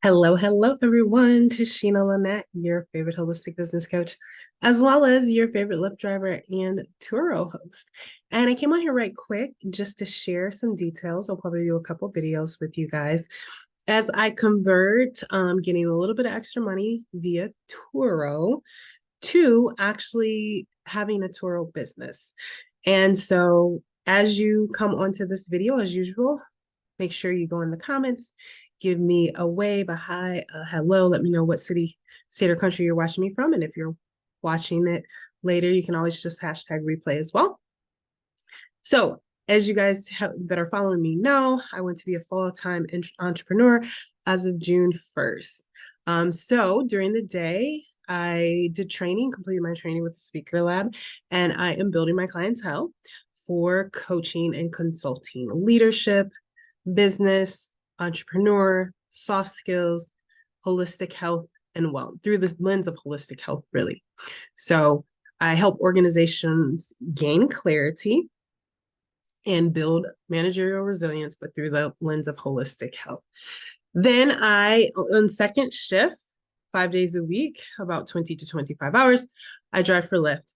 Hello, hello, everyone, to Sheena Lynette, your favorite holistic business coach, as well as your favorite Lyft driver and Turo host. And I came on here right quick just to share some details. I'll probably do a couple videos with you guys as I convert getting a little bit of extra money via Turo to actually having a Turo business. And so as you come onto this video, as usual, make sure you go in the comments, give me a wave, a hi, a hello. Let me know what city, state, or country you're watching me from. And if you're watching it later, you can always just hashtag replay as well. So, as you guys that are following me know, I want to be a full-time entrepreneur as of June 1st. So during the day, I did training, completed my training with the Speaker Lab, and I am building my clientele for coaching and consulting, leadership, business, entrepreneur, soft skills, holistic health, and wealth through the lens of holistic health, really. So I help organizations gain clarity and build managerial resilience, but through the lens of holistic health. Then on second shift, 5 days a week, about 20 to 25 hours, I drive for Lyft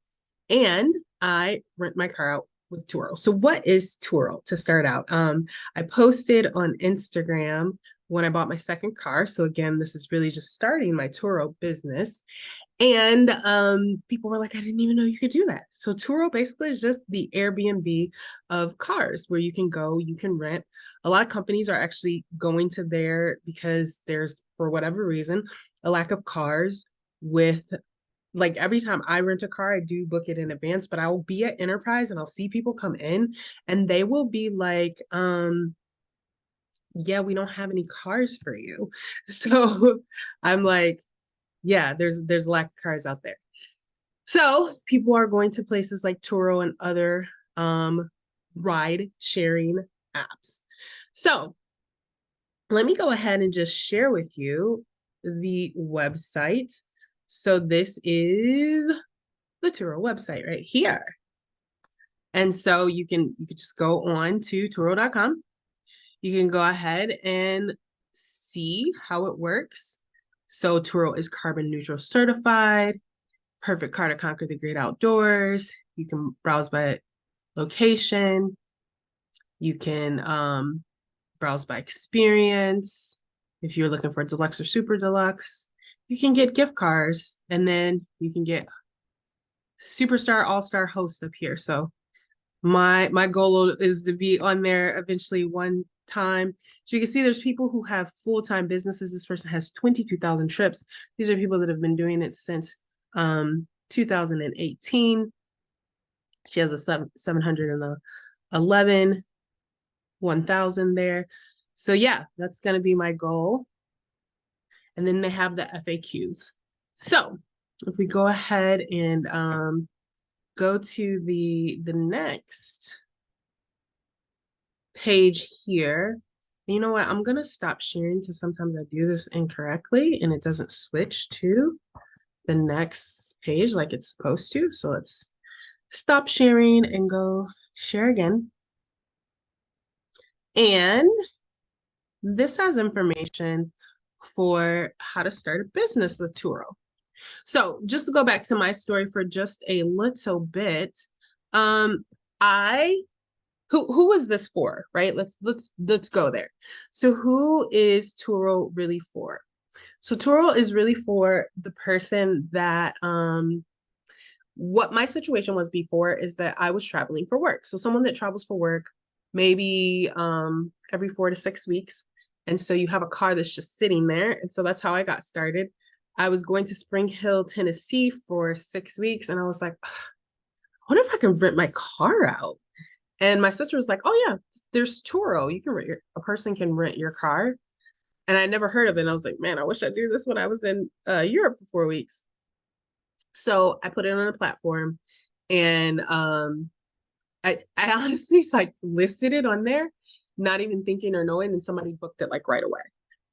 and I rent my car out with Turo. So what is Turo to start out? I posted on Instagram when I bought my second car. So again, this is really just starting my Turo business. And people were like, I didn't even know you could do that. So Turo basically is just the Airbnb of cars where you can go, you can rent. A lot of companies are actually going to there because there's, for whatever reason, a lack of cars with like every time I rent a car, I do book it in advance, but I will be at Enterprise and I'll see people come in and they will be like, yeah, we don't have any cars for you. So I'm like, yeah, there's a lack of cars out there. So people are going to places like Turo and other ride sharing apps. So let me go ahead and just share with you the website. So this is the Turo website right here. And so you could just go on to Turo.com. You can go ahead and see how it works. So Turo is carbon neutral certified, perfect car to conquer the great outdoors. You can browse by location. You can browse by experience. If you're looking for deluxe or super deluxe, you can get gift cards and then you can get superstar all-star host up here. So my goal is to be on there eventually one time. So you can see there's people who have full-time businesses. This person has 22,000 trips. These are people that have been doing it since 2018. She has a 711, 1,000 there. So yeah, that's going to be my goal. And then they have the FAQs. So if we go ahead and go to the next page here. You know what? I'm going to stop sharing because sometimes I do this incorrectly and it doesn't switch to the next page like it's supposed to. So let's stop sharing and go share again. And this has information for how to start a business with Turo. So just to go back to my story for just a little bit, I who is this for, right? Let's go there. So who is Turo really for? So Turo is really for the person that what my situation was before is that I was traveling for work. So someone that travels for work maybe every 4 to 6 weeks. And so you have a car that's just sitting there. And so that's how I got started. I was going to Spring Hill, Tennessee for 6 weeks. And I was like, I wonder if I can rent my car out. And my sister was like, oh yeah, there's Turo. You can a person can rent your car. And I never heard of it. And I was like, man, I wish I knew this when I was in Europe for 4 weeks. So I put it on a platform and I honestly like listed it on there, not even thinking or knowing, and somebody booked it like right away.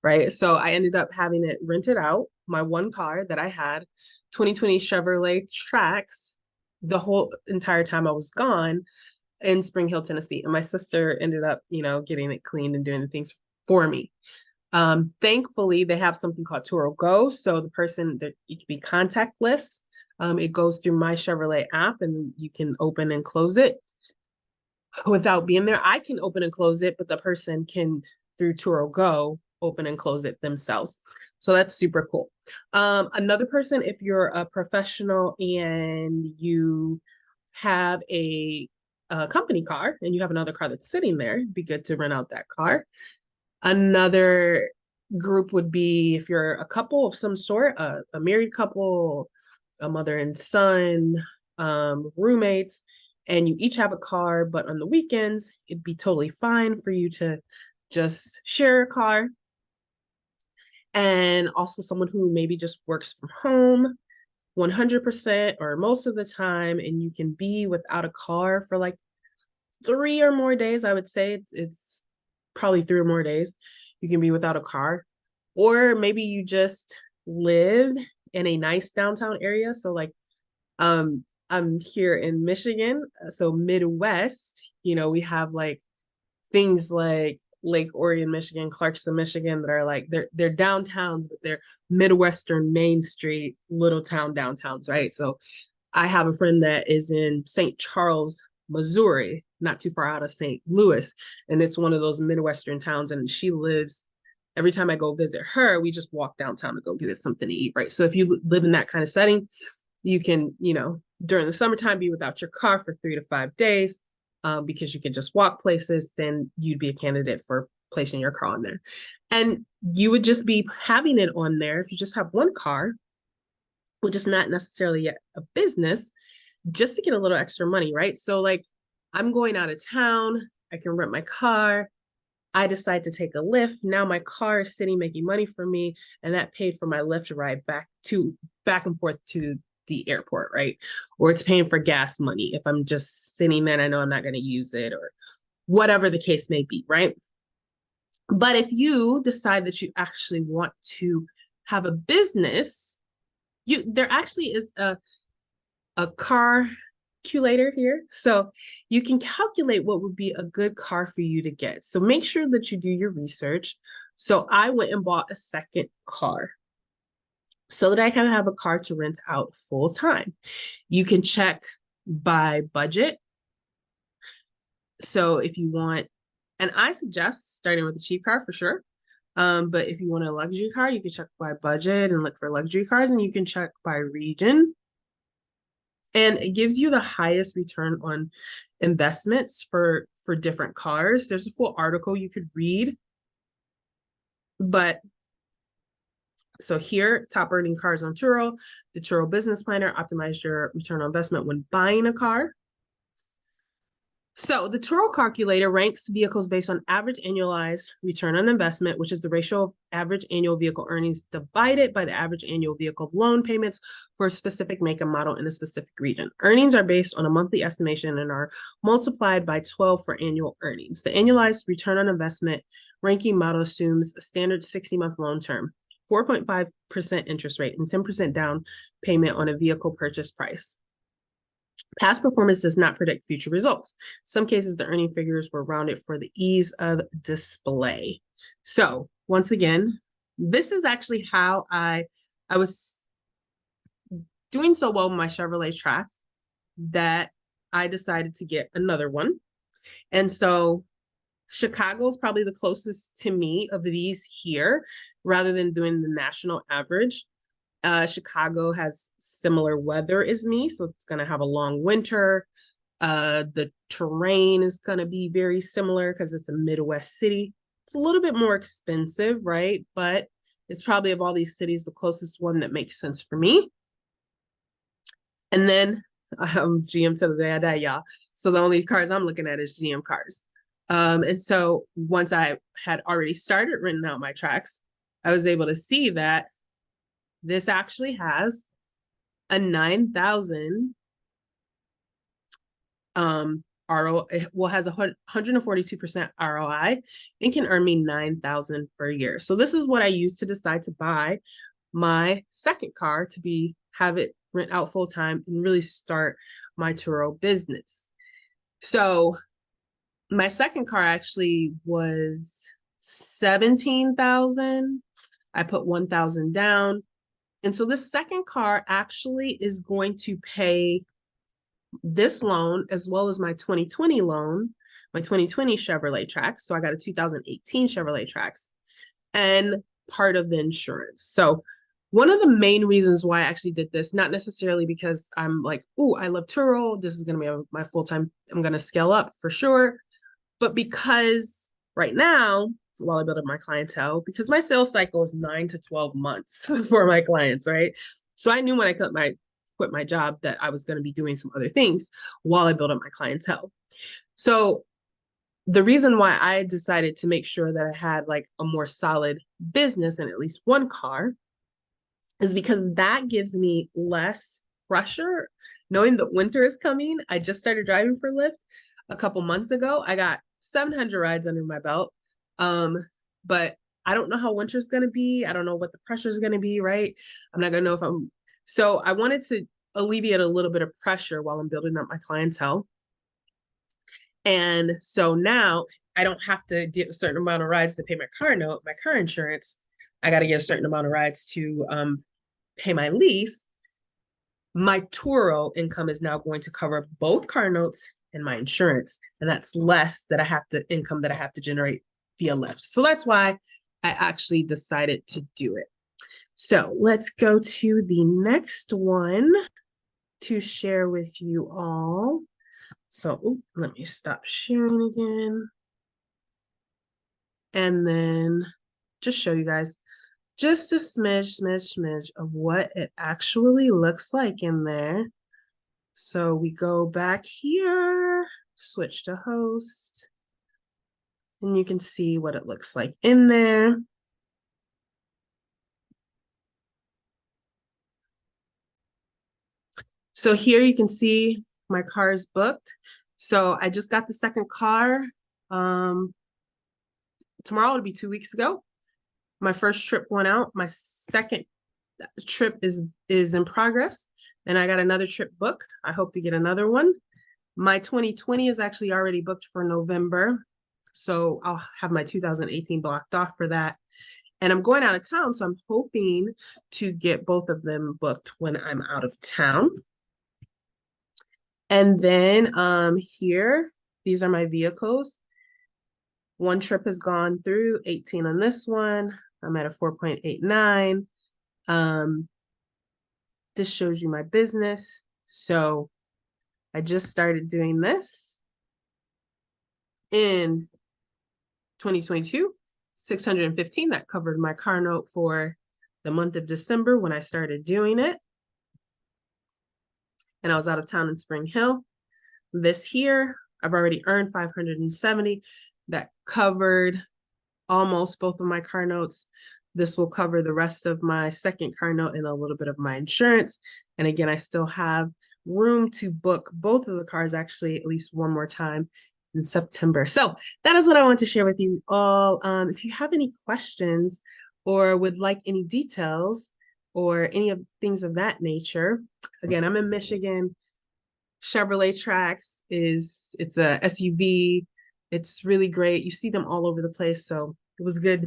Right. So I ended up having it rented out, my one car that I had, 2020 Chevrolet Trax, the whole entire time I was gone in Spring Hill, Tennessee. And my sister ended up, getting it cleaned and doing the things for me. Thankfully, they have something called Turo Go. So the person that it can be contactless. It goes through my Chevrolet app and you can open and close it without being there. I can open and close it, but the person can through Turo Go open and close it themselves. So that's super cool. Another person, if you're a professional and you have a company car and you have another car that's sitting there, it'd be good to rent out that car. Another group would be if you're a couple of some sort, a married couple, a mother and son, roommates, and you each have a car, but on the weekends, it'd be totally fine for you to just share a car. And also someone who maybe just works from home 100% or most of the time, and you can be without a car for like 3 or more days. I would say it's probably 3 or more days you can be without a car. Or maybe you just live in a nice downtown area. So like I'm here in Michigan, so Midwest, we have like things like Lake Orion, Michigan, Clarkston, Michigan that are like they're downtowns, but they're Midwestern Main Street little town downtowns, right? So I have a friend that is in St. Charles, Missouri, not too far out of St. Louis, and it's one of those Midwestern towns. And she lives. Every time I go visit her, we just walk downtown to go get something to eat, right? So if you live in that kind of setting, you can, during the summertime, be without your car for 3 to 5 days, because you can just walk places. Then you'd be a candidate for placing your car on there, and you would just be having it on there if you just have one car, which is not necessarily a business, just to get a little extra money, right? So like I'm going out of town, I can rent my car. I decide to take a Lyft. Now my car is sitting making money for me, and that paid for my Lyft ride back and forth to the airport, right? Or it's paying for gas money if I'm just sitting there and I know I'm not going to use it, or whatever the case may be, right? But if you decide that you actually want to have a business, there actually is a car calculator here. So you can calculate what would be a good car for you to get. So make sure that you do your research. So I went and bought a second car so that I can have a car to rent out full time. You can check by budget. So if you want, and I suggest starting with a cheap car for sure. But if you want a luxury car, you can check by budget and look for luxury cars, and you can check by region. And it gives you the highest return on investments for different cars. There's a full article you could read. But so here, top earning cars on Turo, the Turo Business Planner, optimize your return on investment when buying a car. So the Turo calculator ranks vehicles based on average annualized return on investment, which is the ratio of average annual vehicle earnings divided by the average annual vehicle loan payments for a specific make and model in a specific region. Earnings are based on a monthly estimation and are multiplied by 12 for annual earnings. The annualized return on investment ranking model assumes a standard 60-month loan term, 4.5% interest rate, and 10% down payment on a vehicle purchase price. Past performance does not predict future results. In some cases, the earning figures were rounded for the ease of display. So once again, this is actually how I was doing so well with my Chevrolet Trax that I decided to get another one. And so Chicago is probably the closest to me of these here, rather than doing the national average. Chicago has similar weather as me, so it's going to have a long winter. The terrain is going to be very similar because it's a Midwest city. It's a little bit more expensive, right? But it's probably of all these cities, the closest one that makes sense for me. And then GM to the day I die, y'all. So the only cars I'm looking at is GM cars. And so once I had already started renting out my Trax, I was able to see that this actually has a 9,000 RO, has 142% ROI and can earn me 9,000 per year. So this is what I use to decide to buy my second car to have it rent out full time and really start my Turo business. So my second car actually was 17,000. I put 1,000 down. And so this second car actually is going to pay this loan as well as my 2020 loan, my 2020 Chevrolet Trax. So I got a 2018 Chevrolet Trax and part of the insurance. So one of the main reasons why I actually did this, not necessarily because I'm like, oh, I love Turo. This is going to be my full-time. I'm going to scale up for sure. But because right now, while I build up my clientele, because my sales cycle is 9 to 12 months for my clients, right? So I knew when I quit my job that I was going to be doing some other things while I build up my clientele. So the reason why I decided to make sure that I had like a more solid business and at least one car is because that gives me less pressure knowing that winter is coming. I just started driving for Lyft a couple months ago. I got 700 rides under my belt. But I don't know how winter's going to be. I don't know what the pressure is going to be, right? I'm not going to know if I'm, so I wanted to alleviate a little bit of pressure while I'm building up my clientele. And so now I don't have to get a certain amount of rides to pay my car note, my car insurance. I got to get a certain amount of rides to pay my lease. My Turo income is now going to cover both car notes and my insurance. And that's less that I have to income that I have to generate via Lyft. So that's why I actually decided to do it. So let's go to the next one to share with you all. So let me stop sharing again. And then just show you guys just a smidge of what it actually looks like in there. So we go back here, switch to host, and you can see what it looks like in there. So here you can see my car is booked. So I just got the second car. Tomorrow it'll be 2 weeks ago. My first trip went out. My second trip is in progress, and I got another trip booked. I hope to get another one. My 2020 is actually already booked for November, so I'll have my 2018 blocked off for that. And I'm going out of town, so I'm hoping to get both of them booked when I'm out of town. And then here, these are my vehicles. One trip has gone through, 18 on this one. I'm at a 4.89. This shows you my business. So I just started doing this in 2022, 615. That covered my car note for the month of December when I started doing it. And I was out of town in Spring Hill. This here, I've already earned 570. That covered almost both of my car notes. This will cover the rest of my second car note and a little bit of my insurance. And again, I still have room to book both of the cars actually at least one more time in September. So that is what I want to share with you all. If you have any questions or would like any details or any of things of that nature, again, I'm in Michigan. Chevrolet Trax it's a SUV. It's really great. You see them all over the place. So it was a good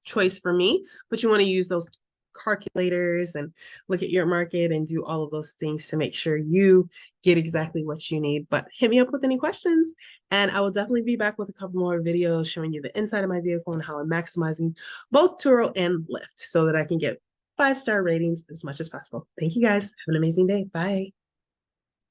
choice for me, but you want to use those calculators and look at your market and do all of those things to make sure you get exactly what you need. But hit me up with any questions and I will definitely be back with a couple more videos showing you the inside of my vehicle and how I'm maximizing both Turo and Lyft so that I can get 5-star ratings as much as possible. Thank you guys. Have an amazing day. Bye.